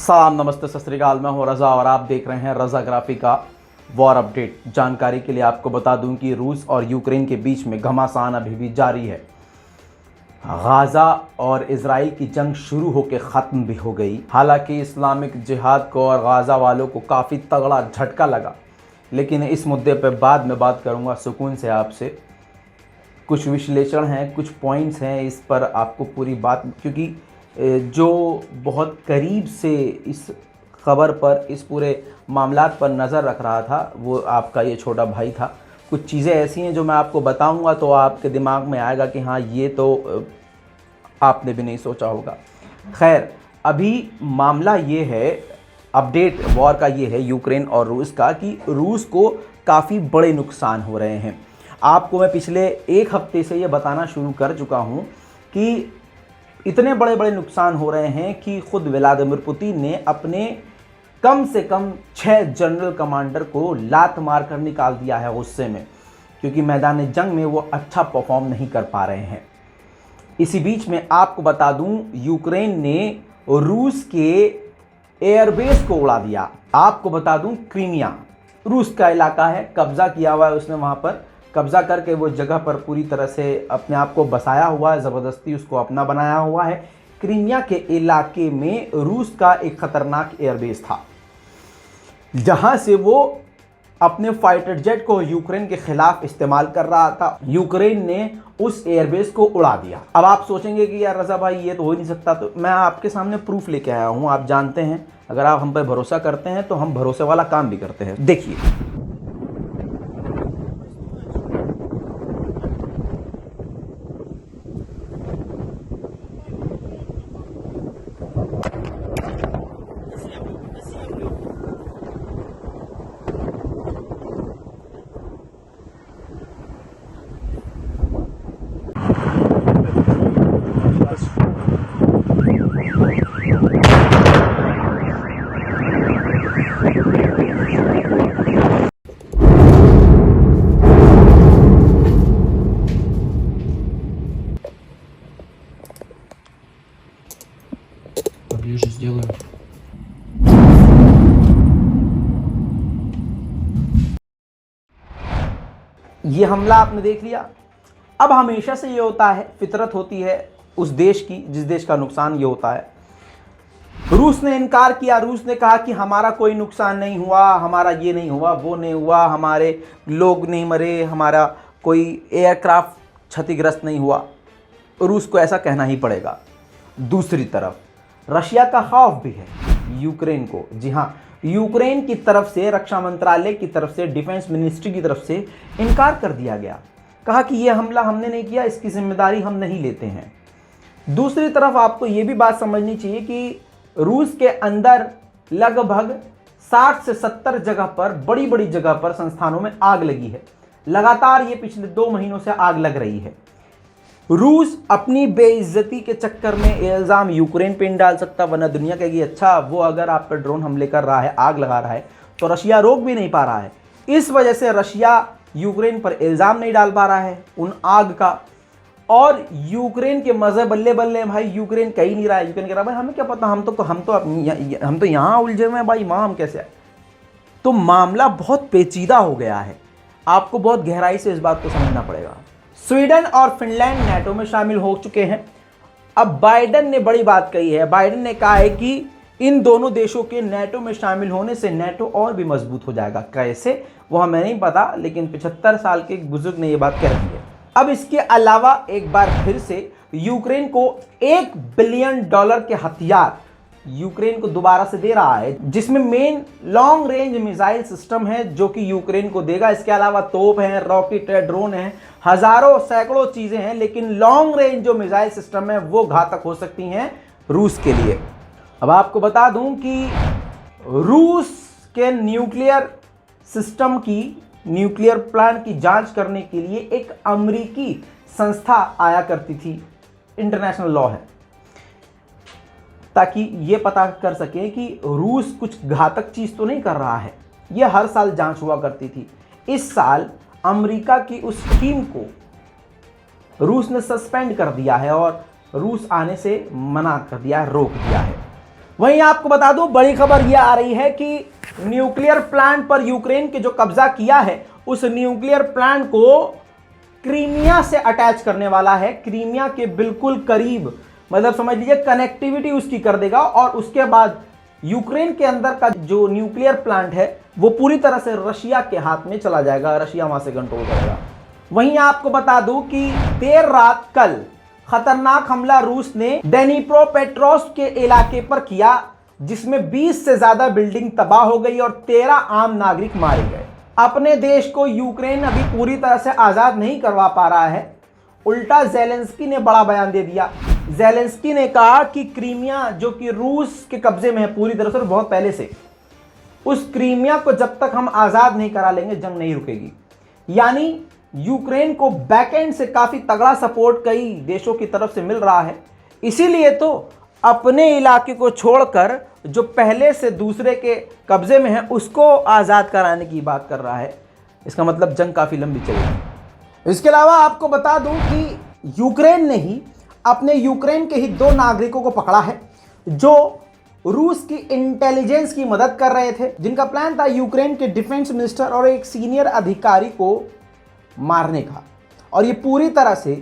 सलाम नमस्ते सत श्री अकाल। मैं हूं रज़ा और आप देख रहे हैं रज़ाग्राफी का वॉर अपडेट। जानकारी के लिए आपको बता दूं कि रूस और यूक्रेन के बीच में घमासान अभी भी जारी है। गाज़ा और इजराइल की जंग शुरू होकर ख़त्म भी हो गई। हालांकि इस्लामिक जिहाद को और गाज़ा वालों को काफ़ी तगड़ा झटका लगा, लेकिन इस मुद्दे पर बाद में बात करूँगा सुकून से आपसे। कुछ विश्लेषण हैं, कुछ पॉइंट्स हैं, इस पर आपको पूरी बात, क्योंकि जो बहुत करीब से इस खबर पर, इस पूरे मामलात पर नज़र रख रहा था, वो आपका ये छोटा भाई था। कुछ चीज़ें ऐसी हैं जो मैं आपको बताऊंगा तो आपके दिमाग में आएगा कि हाँ, ये तो आपने भी नहीं सोचा होगा। खैर, अभी मामला ये है, अपडेट वॉर का ये है यूक्रेन और रूस का, कि रूस को काफ़ी बड़े नुकसान हो रहे हैं। आपको मैं पिछले एक हफ्ते से ये बताना शुरू कर चुका हूँ कि इतने बड़े बड़े नुकसान हो रहे हैं कि खुद व्लादिमीर पुतिन ने अपने कम से कम 6 जनरल कमांडर को लात मार कर निकाल दिया है गुस्से में, क्योंकि मैदान जंग में वो अच्छा परफॉर्म नहीं कर पा रहे हैं। इसी बीच में आपको बता दूं, यूक्रेन ने रूस के एयरबेस को उड़ा दिया। आपको बता दूं, क्रीमिया रूस का इलाका है, कब्जा किया हुआ है उसने, वहाँ पर कब्जा करके वो जगह पर पूरी तरह से अपने आप को बसाया हुआ है, ज़बरदस्ती उसको अपना बनाया हुआ है। क्रीमिया के इलाके में रूस का एक खतरनाक एयरबेस था, जहां से वो अपने फाइटर जेट को यूक्रेन के खिलाफ इस्तेमाल कर रहा था। यूक्रेन ने उस एयरबेस को उड़ा दिया। अब आप सोचेंगे कि यार रज़ा भाई, ये तो हो ही नहीं सकता, तो मैं आपके सामने प्रूफ लेके आया हूं। आप जानते हैं, अगर आप हम पर भरोसा करते हैं तो हम भरोसे वाला काम भी करते हैं। देखिए, Поближе сделаю. ये हमला आपने देख लिया। अब हमेशा से ये होता है, फितरत होती है उस देश की जिस देश का नुकसान ये होता है। रूस ने इनकार किया, रूस ने कहा कि हमारा कोई नुकसान नहीं हुआ, हमारा ये नहीं हुआ, वो नहीं हुआ, हमारे लोग नहीं मरे, हमारा कोई एयरक्राफ्ट क्षतिग्रस्त नहीं हुआ। रूस को ऐसा कहना ही पड़ेगा। दूसरी तरफ रशिया का खौफ भी है यूक्रेन को। जी हाँ, यूक्रेन की तरफ से, रक्षा मंत्रालय की तरफ से, डिफेंस मिनिस्ट्री की तरफ से इनकार कर दिया गया। कहा कि यह हमला हमने नहीं किया, इसकी जिम्मेदारी हम नहीं लेते हैं। दूसरी तरफ आपको यह भी बात समझनी चाहिए कि रूस के अंदर लगभग 60 से 70 जगह पर, बड़ी बड़ी जगह पर, संस्थानों में आग लगी है। लगातार ये पिछले 2 महीनों से आग लग रही है। रूस अपनी बेइज्जती के चक्कर में इल्ज़ाम यूक्रेन पे नहीं डाल सकता, वरना दुनिया कहेगी अच्छा, वो अगर आप पर ड्रोन हमले कर रहा है, आग लगा रहा है, तो रशिया रोक भी नहीं पा रहा है। इस वजह से रशिया यूक्रेन पर इल्ज़ाम नहीं डाल पा रहा है उन आग का। और यूक्रेन के मज़े बल्ले बल्ले भाई, यूक्रेन कह ही नहीं रहा है। यूक्रेन कह रहा है भाई हमें क्या पता, हम तो यहाँ उलझे हुए हैं भाई, वहाँ हम कैसे आए। तो मामला बहुत पेचीदा हो गया है। आपको बहुत गहराई से इस बात को समझना पड़ेगा। स्वीडन और फिनलैंड नाटो में शामिल हो चुके हैं। अब बाइडेन ने बड़ी बात कही है। बाइडेन ने कहा है कि इन दोनों देशों के नाटो में शामिल होने से नाटो और भी मजबूत हो जाएगा। कैसे, वो हमें नहीं पता, लेकिन 75 साल के बुजुर्ग ने यह बात कह दी है। अब इसके अलावा एक बार फिर से यूक्रेन को $1 बिलियन के हथियार यूक्रेन को दोबारा से दे रहा है, जिसमें main long range missile system है जो कि यूक्रेन को देगा। इसके अलावा तोप है, रॉकेट है, ड्रोन है, हजारों सैकड़ों चीजें हैं, लेकिन लॉन्ग रेंज जो मिसाइल सिस्टम है वो घातक हो सकती हैं रूस के लिए। अब आपको बता दूं कि रूस के न्यूक्लियर सिस्टम की, न्यूक्लियर प्लांट की जांच करने के लिए एक अमेरिकी संस्था आया करती थी, इंटरनेशनल लॉ है, ताकि ये पता कर सकें कि रूस कुछ घातक चीज़ तो नहीं कर रहा है। ये हर साल जांच हुआ करती थी। इस साल अमेरिका की उस टीम को रूस ने सस्पेंड कर दिया है और रूस आने से मना कर दिया है, रोक दिया है। वहीं आपको बता दूं, बड़ी खबर यह आ रही है कि न्यूक्लियर प्लांट पर यूक्रेन के जो कब्जा किया है, उस न्यूक्लियर प्लांट को क्रीमिया से अटैच करने वाला है, क्रीमिया के बिल्कुल करीब, मतलब समझ लीजिए कनेक्टिविटी उसकी कर देगा। और उसके बाद यूक्रेन के अंदर का जो न्यूक्लियर प्लांट है वो पूरी तरह से रशिया के हाथ में चला जाएगा, रशिया वहां से कंट्रोल करेगा। वहीं आपको बता दूं कि देर रात कल खतरनाक हमला रूस ने डेनिप्रोपेट्रोव्स्क के इलाके पर किया, जिसमें 20 से ज्यादा बिल्डिंग तबाह हो गई और 13 आम नागरिक मारे गए। अपने देश को यूक्रेन अभी पूरी तरह से आजाद नहीं करवा पा रहा है, उल्टा ज़ेलेंस्की ने बड़ा बयान दे दिया। ज़ेलेंस्की ने कहा कि क्रीमिया जो कि रूस के कब्जे में है पूरी तरह से और बहुत पहले से, उस क्रीमिया को जब तक हम आजाद नहीं करा लेंगे जंग नहीं रुकेगी। यानी यूक्रेन को बैकएंड से काफी तगड़ा सपोर्ट कई देशों की तरफ से मिल रहा है, इसीलिए तो अपने इलाके को छोड़कर जो पहले से दूसरे के कब्जे में है उसको आज़ाद कराने की बात कर रहा है। इसका मतलब जंग काफ़ी लंबी चलेगी। इसके अलावा आपको बता दूं कि यूक्रेन ने ही अपने यूक्रेन के ही 2 नागरिकों को पकड़ा है जो रूस की इंटेलिजेंस की मदद कर रहे थे, जिनका प्लान था यूक्रेन के डिफेंस मिनिस्टर और एक सीनियर अधिकारी को मारने का, और ये पूरी तरह से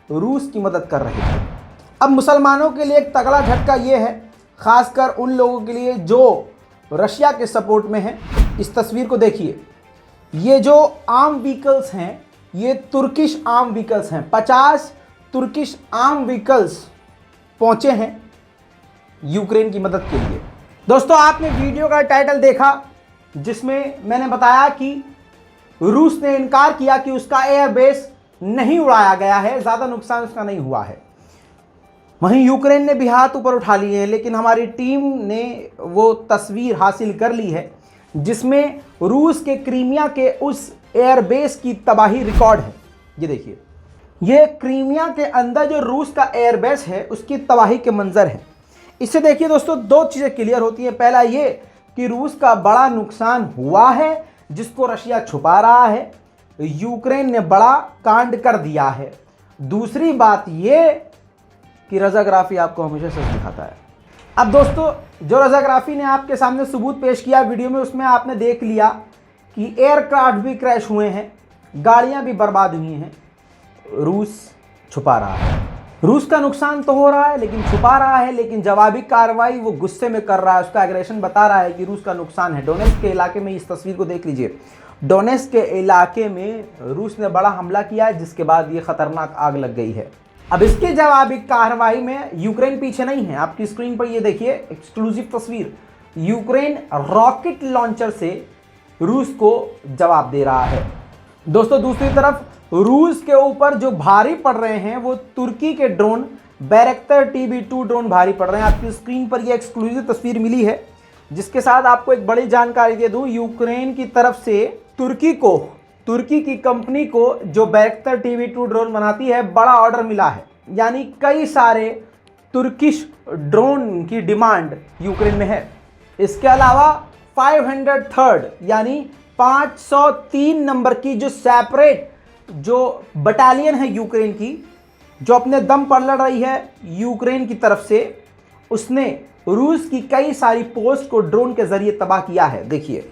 रूस की मदद कर रहे थे। अब मुसलमानों के लिए एक तगड़ा झटका ये है, खासकर उन लोगों के लिए जो रशिया के सपोर्ट में हैं। इस तस्वीर को देखिए, ये जो आर्म व्हीकल्स हैं ये तुर्किश आर्म व्हीकल्स हैं। 50 तुर्किश आर्म व्हीकल्स पहुंचे हैं यूक्रेन की मदद के लिए। दोस्तों, आपने वीडियो का टाइटल देखा जिसमें मैंने बताया कि रूस ने इनकार किया कि उसका एयरबेस नहीं उड़ाया गया है, ज़्यादा नुकसान उसका नहीं हुआ है। वहीं यूक्रेन ने भी हाथ ऊपर उठा लिए हैं, लेकिन हमारी टीम ने वो तस्वीर हासिल कर ली है जिसमें रूस के क्रीमिया के उस एयरबेस की तबाही रिकॉर्ड है। ये देखिए, ये क्रीमिया के अंदर जो रूस का एयरबेस है उसकी तबाही के मंजर है। इससे देखिए दोस्तों, 2 चीज़ें क्लियर होती हैं। पहला ये कि रूस का बड़ा नुकसान हुआ है जिसको रशिया छुपा रहा है, यूक्रेन ने बड़ा कांड कर दिया है। दूसरी बात ये कि रजाग्राफी आपको हमेशा सच दिखाता है। अब दोस्तों, जो रजाग्राफी ने आपके सामने सबूत पेश किया वीडियो में, उसमें आपने देख लिया कि एयरक्राफ्ट भी क्रैश हुए हैं, गाड़ियां भी बर्बाद हुई हैं। रूस छुपा रहा है। रूस का नुकसान तो हो रहा है लेकिन छुपा रहा है, लेकिन जवाबी कार्रवाई वो गुस्से में कर रहा है, उसका एग्रेशन बता रहा है कि रूस का नुकसान है। डोनेट्स्क के इलाके में इस तस्वीर को देख लीजिए, डोनेट्स्क के इलाके में रूस ने बड़ा हमला किया है जिसके बाद ये खतरनाक आग लग गई है। अब इसके जवाबी कार्रवाई में यूक्रेन पीछे नहीं है। आपकी स्क्रीन पर ये देखिए एक्सक्लूसिव तस्वीर, यूक्रेन रॉकेट लॉन्चर से रूस को जवाब दे रहा है। दोस्तों, दूसरी तरफ रूस के ऊपर जो भारी पड़ रहे हैं वो तुर्की के ड्रोन बैरक्टर TB2 ड्रोन भारी पड़ रहे हैं। आपकी स्क्रीन पर ये एक्सक्लूसिव तस्वीर मिली है, जिसके साथ आपको एक बड़ी जानकारी दे दूं, यूक्रेन की तरफ से तुर्की की कंपनी को जो बैरक्टर TB2 ड्रोन बनाती है बड़ा ऑर्डर मिला है। यानी कई सारे तुर्किश ड्रोन की डिमांड यूक्रेन में है। इसके अलावा 503rd यानी 503 नंबर की जो सेपरेट जो बटालियन है यूक्रेन की, जो अपने दम पर लड़ रही है यूक्रेन की तरफ से, उसने रूस की कई सारी पोस्ट को ड्रोन के जरिए तबाह किया है। देखिए,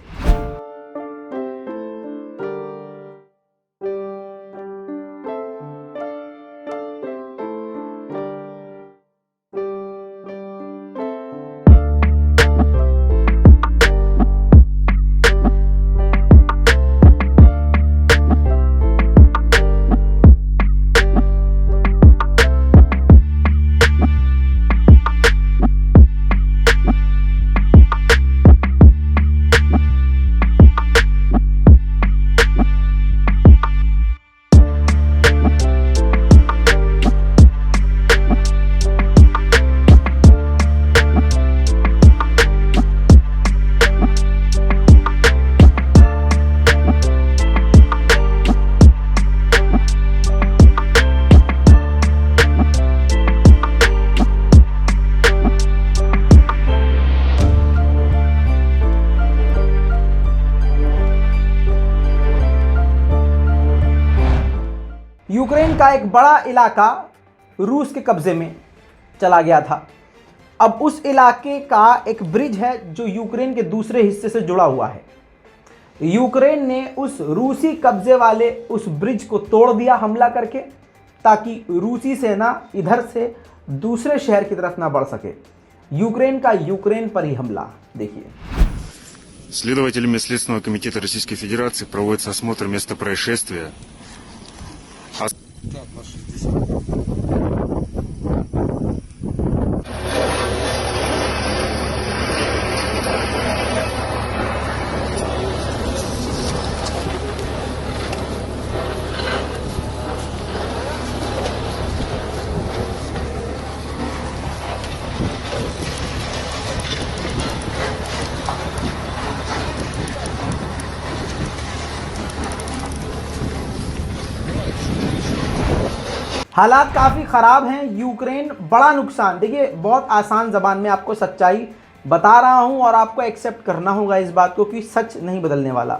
यूक्रेन का एक बड़ा इलाका रूस के कब्जे में चला गया था। अब उस इलाके का एक ब्रिज है जो यूक्रेन के दूसरे हिस्से से जुड़ा हुआ है। यूक्रेन ने उस रूसी कब्जे वाले उस ब्रिज को तोड़ दिया हमला करके, ताकि रूसी सेना इधर से दूसरे शहर की तरफ ना बढ़ सके। यूक्रेन का यूक्रेन पर ही हमला देखिए। Следователями Следственного комитета Российской Федерации проводится осмотр места происшествия. हालात काफ़ी ख़राब हैं। यूक्रेन बड़ा नुकसान, देखिए बहुत आसान ज़बान में आपको सच्चाई बता रहा हूं और आपको एक्सेप्ट करना होगा इस बात को कि सच नहीं बदलने वाला।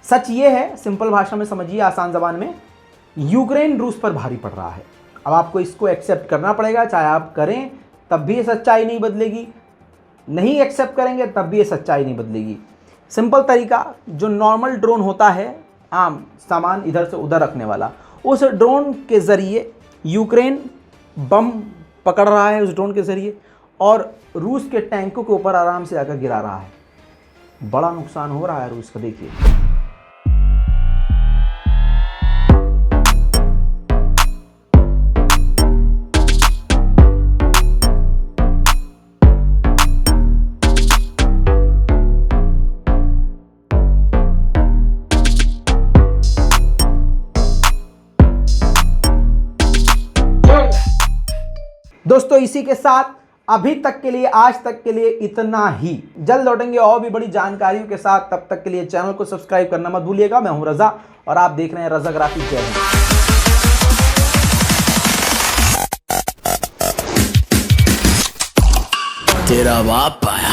सच ये है, सिंपल भाषा में समझिए, आसान ज़बान में, यूक्रेन रूस पर भारी पड़ रहा है। अब आपको इसको एक्सेप्ट करना पड़ेगा, चाहे आप करें तब भी ये सच्चाई नहीं बदलेगी, नहीं एक्सेप्ट करेंगे तब भी ये सच्चाई नहीं बदलेगी। सिंपल तरीका, जो नॉर्मल ड्रोन होता है आम सामान इधर से उधर रखने वाला, उस ड्रोन के ज़रिए यूक्रेन बम पकड़ रहा है, उस ड्रोन के ज़रिए, और रूस के टैंकों के ऊपर आराम से आकर गिरा रहा है। बड़ा नुकसान हो रहा है रूस का, देखिए। दोस्तों इसी के साथ अभी तक के लिए, आज तक के लिए इतना ही। जल्द लौटेंगे और भी बड़ी जानकारियों के साथ। तब तक के लिए चैनल को सब्सक्राइब करना मत भूलिएगा। मैं हूं रजा और आप देख रहे हैं रजाग्राफी। जय हिंद। तेरा बाप आया।